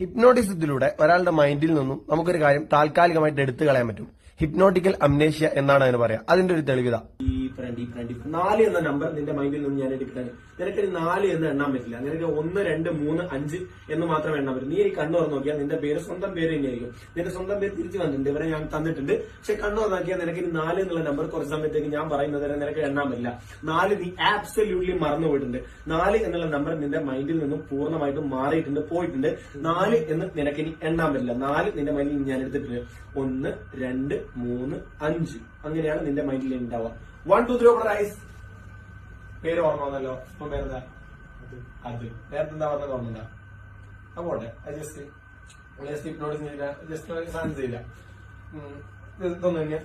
ഹിപ്നോട്ടിസത്തിലൂടെ ഒരാളുടെ മൈൻഡിൽ നിന്നും നമുക്കൊരു കാര്യം താൽക്കാലികമായിട്ട് എടുത്തു കളയാൻ പറ്റും. ഹിപ്നോട്ടിക്കൽ അംനേഷ്യ എന്നാണ് അതിന് പറയാ. അതിന്റെ ഒരു തെളിവിത 4 എന്ന നമ്പർ നിന്റെ മൈൻഡിൽ നിന്ന് ഞാൻ എടുക്കുന്നത്. നിനക്ക് 4 എന്ന് എണ്ണാൻ പറ്റില്ല. നിനക്ക് 1, 2, 3, 5 എന്ന് മാത്രമേ എണ്ണാൻ പറ്റും. നീ ഈ കണ്ണു തുറന്ന് നോക്കിയാൽ നിന്റെ പേര് സ്വന്തം പേര് തന്നെയായിരിക്കും. നിന്റെ സ്വന്തം പേര് തിരിച്ചു വന്നിട്ടുണ്ട്, ഇവരെ ഞാൻ തന്നിട്ടുണ്ട്. പക്ഷെ കണ്ണു തുറന്ന് നോക്കിയാൽ നിനക്ക് 4 എന്നുള്ള നമ്പർ കുറച്ച് സമയത്തേക്ക് ഞാൻ പറയുന്നത് വരെ നിനക്ക് എണ്ണാൻ പറ്റില്ല. 4 നീ ആബ്സല്യൂട്ട്ലി മറന്നു പോയിട്ടുണ്ട്. 4 എന്നുള്ള നമ്പർ നിന്റെ മൈൻഡിൽ നിന്നും പൂർണ്ണമായിട്ടും മാറിയിട്ടുണ്ട്, പോയിട്ടുണ്ട്. 4 എന്ന് നിനക്ക് ഇനി എണ്ണാൻ പറ്റില്ല. 4 നിന്റെ മൈൻഡിൽ ഞാൻ എടുത്തിട്ടുണ്ട്. 1, 2, 3, 5 അങ്ങനെയാണ് നിന്റെ മൈൻഡിൽ ഉണ്ടാവുക. 1, 2, 3 ഓപ്പൺ ഐസ്. പേര് ഓർമ്മ വന്നല്ലോ. ഇപ്പം പേരെന്താ? അത് നേരത്തെ എന്താ പറഞ്ഞത് ഓർമ്മ? പോട്ടെ. ജസ്റ്റ് ഹിപ്നോട്ടിസ് ചെയ്യില്ല, ജസ്റ്റ് സാധനം ചെയ്യില്ല. ഇതൊന്നും തന്നെ